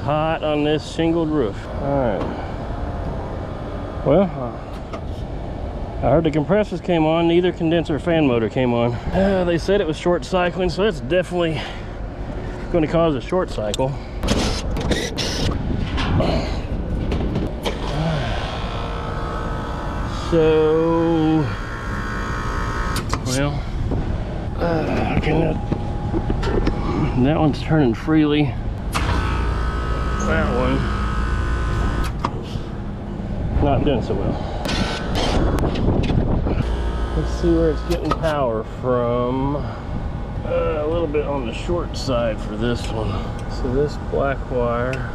hot on this shingled roof. All right. Well, I heard the compressors came on, neither condenser or fan motor came on. They said it was short cycling, so that's definitely going to cause a short cycle. So, well, that one's turning freely. That one not doing so well. Let's see where it's getting power from. A little bit on the short side for this one. So this black wire.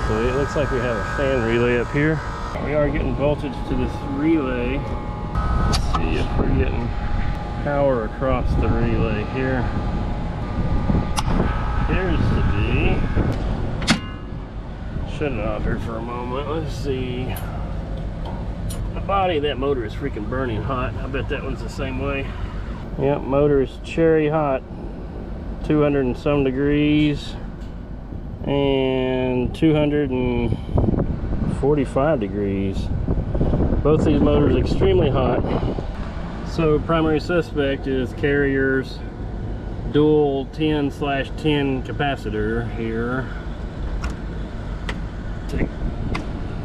So it looks like we have a fan relay up here. We are getting voltage to this relay. Let's see if we're getting power across the relay here. Appears to be. Shut it off here for a moment. Let's see. The body of that motor is freaking burning hot. I bet that one's the same way. Yep, motor is cherry hot. 200 and some degrees. And 245 degrees. Both these motors extremely hot. So primary suspect is Carrier's dual 10/10 capacitor here. Take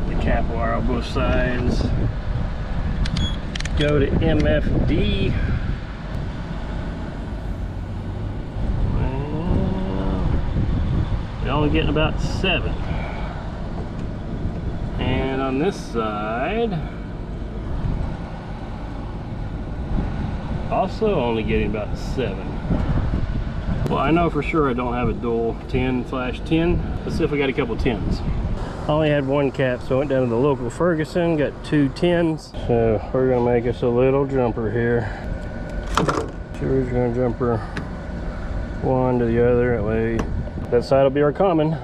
the cap wire on both sides. Go to MFD. We're only getting about 7. And on this side, also only getting about 7. Well, I know for sure I don't have a dual 10/10. Let's see if we got a couple 10s. I only had one cap, so I went down to the local Ferguson, got 2 10s. So we're gonna make us a little jumper here. We're gonna jumper one to the other, that way that side will be our common.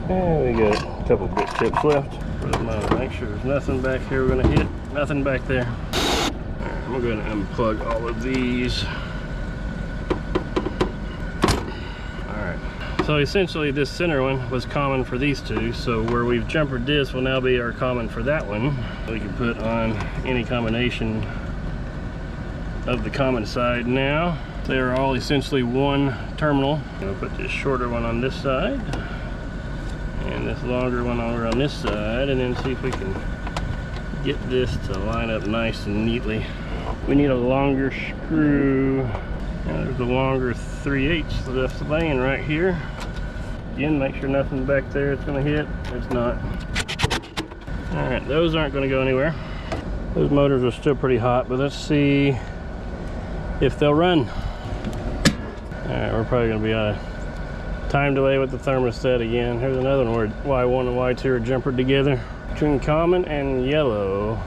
And we got a couple bit tips left for the motor. Make sure there's nothing back here we're gonna hit, nothing back there. All right, I'm gonna unplug all of these. So essentially this center one was common for these two, so where we've jumpered this will now be our common for that one. We can put on any combination of the common side now. They are all essentially one terminal. We'll put this shorter one on this side and this longer one over on this side, and then see if we can get this to line up nice and neatly. We need a longer screw. And there's a longer 3/8 left laying right here. Again, make sure nothing back there it's going to hit. It's not. Alright, those aren't going to go anywhere. Those motors are still pretty hot, but let's see if they'll run. Alright, we're probably going to be out of time delay with the thermostat again. Here's another one where Y1 and Y2 are jumpered together. Between common and yellow.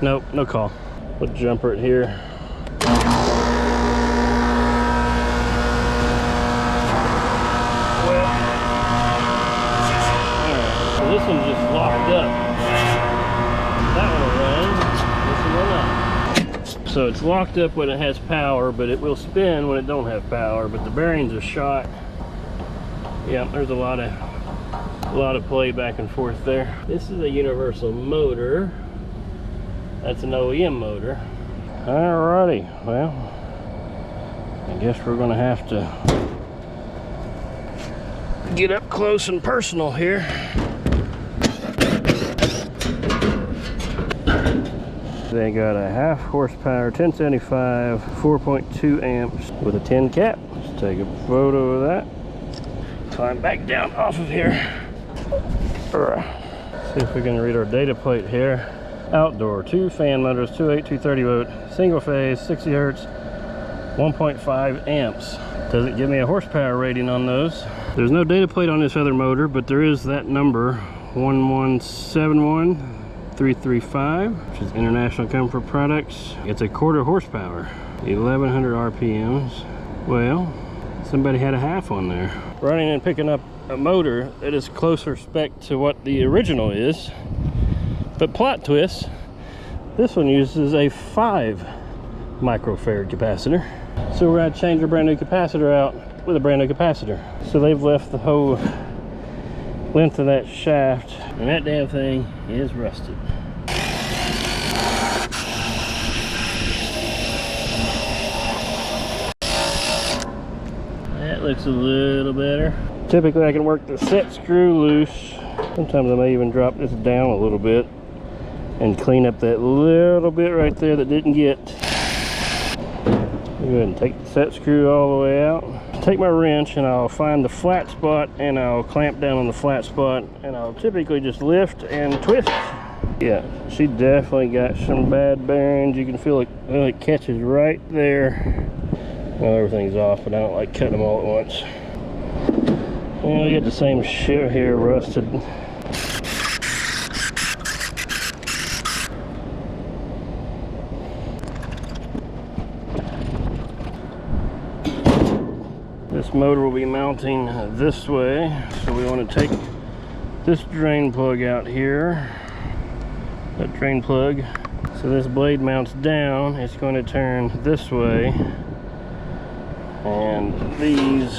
Nope, no call. We'll jumper it here. This one's just locked up. That one will run, this one will not. So it's locked up when it has power, but it will spin when it don't have power, but the bearings are shot. Yeah, there's a lot of play back and forth there. This is a universal motor. That's an OEM motor. Alrighty, well, I guess we're gonna have to get up close and personal here. They got a 1/2 horsepower 1075 4.2 amps with a 10 cap. Let's take a photo of that. Climb back down off of here. See if we can read our data plate here. Outdoor, 2 fan motors, 2.8 230 volt, single phase, 60 hertz, 1.5 amps. Doesn't give me a horsepower rating on those. There's no data plate on this other motor, but there is that number 1171335, which is International Comfort Products. It's a 1/4 horsepower, 1100 RPMs. Well, somebody had a 1/2 on there. Running and picking up a motor that is closer spec to what the original is, but plot twist, this one uses a 5 microfarad capacitor. So we're going to change our brand new capacitor out with a brand new capacitor. So they've left the whole length of that shaft, and that damn thing is rusted. That looks a little better. Typically I can work the set screw loose. Sometimes I may even drop this down a little bit and clean up that little bit right there that didn't get. Go ahead and take the set screw all the way out. Take my wrench and I'll find the flat spot and I'll clamp down on the flat spot, and I'll typically just lift and twist. Yeah, she definitely got some bad bearings. You can feel it, it catches right there. Well, everything's off, but I don't like cutting them all at once. And I get the same shit here, rusted. This motor will be mounting this way, so we want to take this drain plug out here, that drain plug. So this blade mounts down, it's going to turn this way, and these,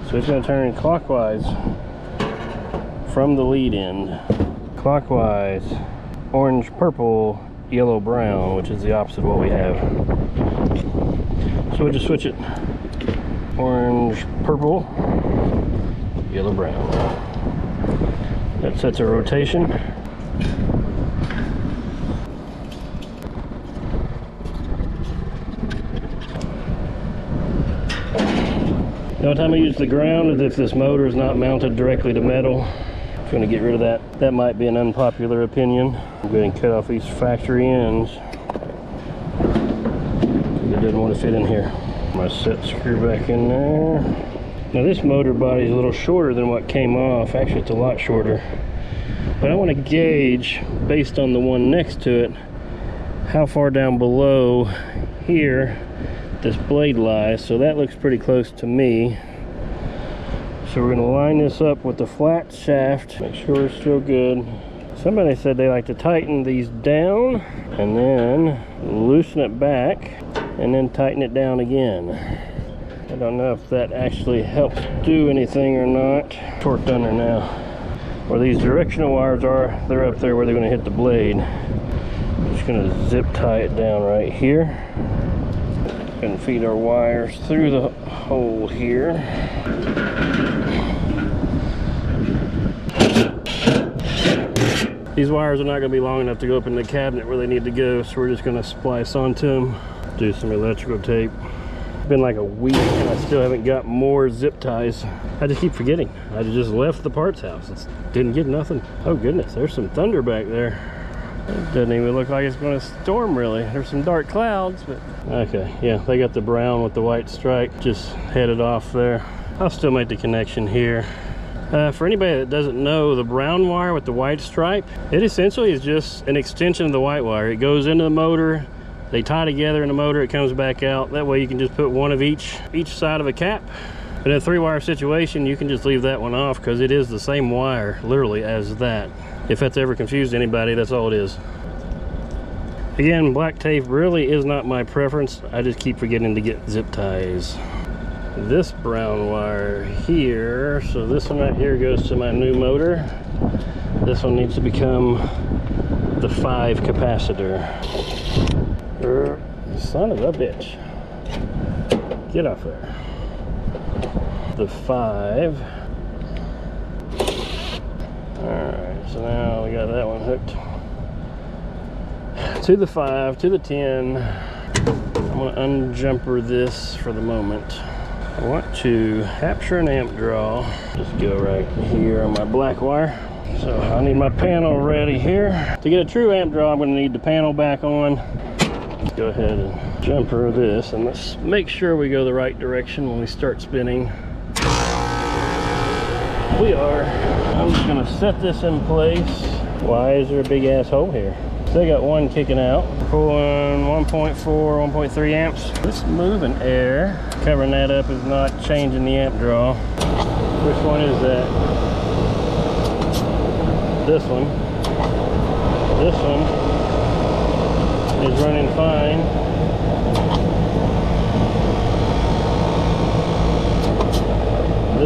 so it's going to turn clockwise from the lead end, clockwise, orange, purple, yellow, brown, which is the opposite of what we have. So we'll just switch it. Orange, purple, yellow, brown. That sets our rotation. The only time I use the ground is if this motor is not mounted directly to metal. I'm going to get rid of that. That might be an unpopular opinion. I'm going to cut off these factory ends. It doesn't want to fit in here. My set screw back in there. Now this motor body is a little shorter than what came off. Actually, it's a lot shorter. But I want to gauge, based on the one next to it, how far down below here this blade lies. So that looks pretty close to me. So we're going to line this up with the flat shaft, make sure it's still good. Somebody said they like to tighten these down and then loosen it back and then tighten it down again. I don't know if that actually helps do anything or not. Torqued under now. Where these directional wires are, they're up there where they're going to hit the blade. I'm just going to zip tie it down right here and feed our wires through the hole here. These wires are not going to be long enough to go up in the cabinet where they need to go, so we're just going to splice onto them. Do some electrical tape. It's been like a week and I still haven't got more zip ties. I just keep forgetting. I just left the parts house. It didn't get nothing. Oh goodness, there's some thunder back there. It doesn't even look like it's going to storm really. There's some dark clouds, but okay, yeah, they got the brown with the white stripe just headed off there. I'll still make the connection here. For anybody that doesn't know, the brown wire with the white stripe, it essentially is just an extension of the white wire. It goes into the motor, they tie together in the motor, it comes back out. That way you can just put one of each side of a cap. But in a 3-wire situation, you can just leave that one off because it is the same wire, literally, as that. If that's ever confused anybody, that's all it is. Again, black tape really is not my preference. I just keep forgetting to get zip ties. This brown wire here, so this one right here goes to my new motor. This one needs to become the 5 capacitor. Son of a bitch. Get off there. The 5. Alright, so now we got that one hooked to the 5, to the 10. I'm going to unjumper this for the moment. I want to capture an amp draw. Just go right here on my black wire. So I need my panel ready here. To get a true amp draw, I'm going to need the panel back on. Let's go ahead and jumper this, and let's make sure we go the right direction when we start spinning. We are. I'm just going to set this in place. Why is there a big ass hole here? So I got one kicking out, pulling 1.4, 1.3 amps. This moving air, covering that up is not changing the amp draw. Which one is that? This one. This one is running fine.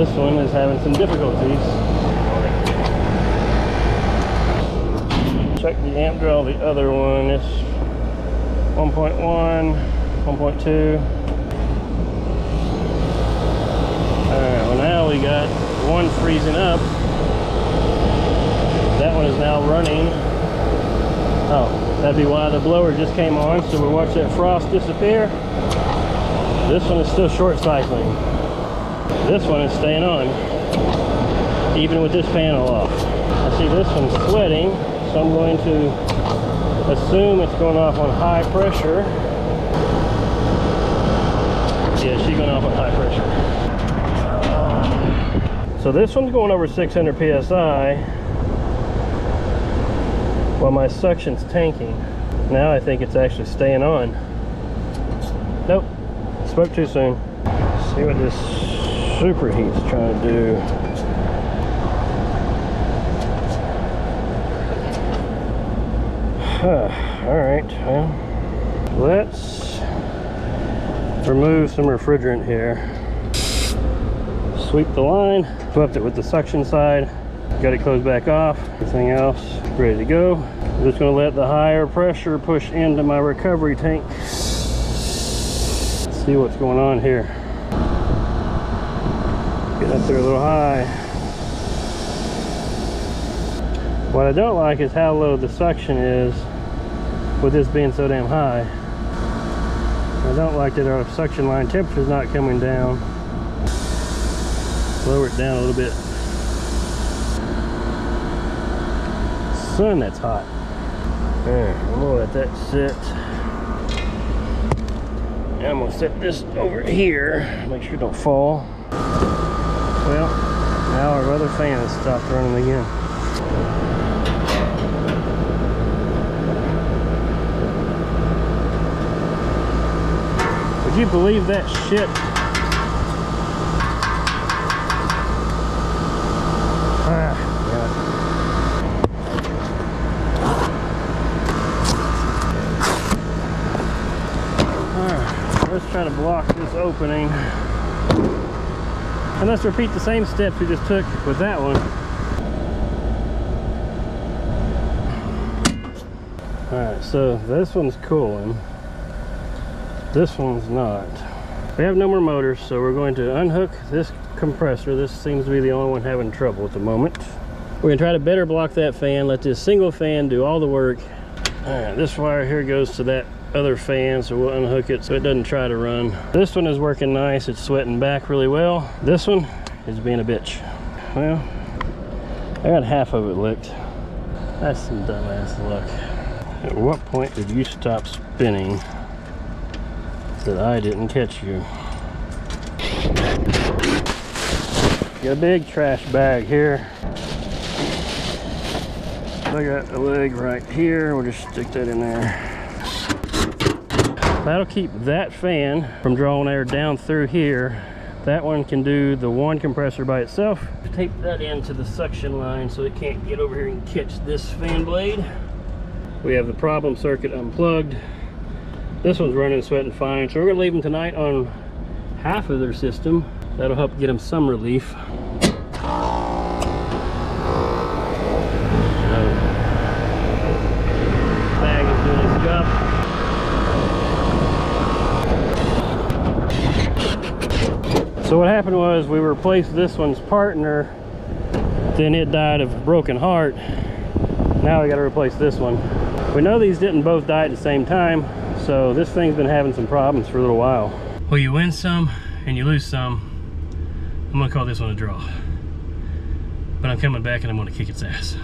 This one is having some difficulties. Check the amp draw, the other one. It's 1.1, 1.2. Alright, well now we got one freezing up. That one is now running. Oh, that'd be why the blower just came on, so we'll watch that frost disappear. This one is still short cycling. This one is staying on, even with this panel off. I see this one's sweating, so I'm going to assume it's going off on high pressure. Yeah, she's going off on high pressure. So this one's going over 600 psi while my suction's tanking. Now I think it's actually staying on. Nope, spoke too soon. See what this superheat's trying to do. Alright, well, let's remove some refrigerant here. Sweep the line, swept it with the suction side, got it closed back off, everything else ready to go. I'm just going to let the higher pressure push into my recovery tank. Let's see what's going on here. Get up there a little high. What I don't like is how low the suction is with this being so damn high. I don't like that our suction line temperature is not coming down. Lower it down a little bit. Sun, that's hot. Alright, I'm gonna let that sit. And I'm gonna set this over here, make sure it don't fall. Well, now our other fan has stopped running again. Would you believe that shit? Let's try to block this opening. And let's repeat the same steps we just took with that one. Alright, so this one's cooling. This one's not. We have no more motors, so we're going to unhook this compressor. This seems to be the only one having trouble at the moment. We're going to try to better block that fan, let this single fan do all the work. Alright, this wire here goes to that other fan, so we'll unhook it so it doesn't try to run. This one is working nice, it's sweating back really well. This one is being a bitch. Well, I got half of it licked. That's some dumbass luck. At what point did you stop spinning that I didn't catch you? Got a big trash bag here. I got a leg right here, we'll just stick that in there. That'll keep that fan from drawing air down through here. That one can do the one compressor by itself. Tape that into the suction line so it can't get over here and catch this fan blade. We have the problem circuit unplugged. This one's running and sweating fine, so we're gonna leave them tonight on half of their system. That'll help get them some relief. Bag is doing its job. So what happened was we replaced this one's partner, then it died of a broken heart. Now we got to replace this one. We know these didn't both die at the same time, so this thing's been having some problems for a little while. Well, you win some and you lose some. I'm gonna call this one a draw, but I'm coming back and I'm gonna kick its ass.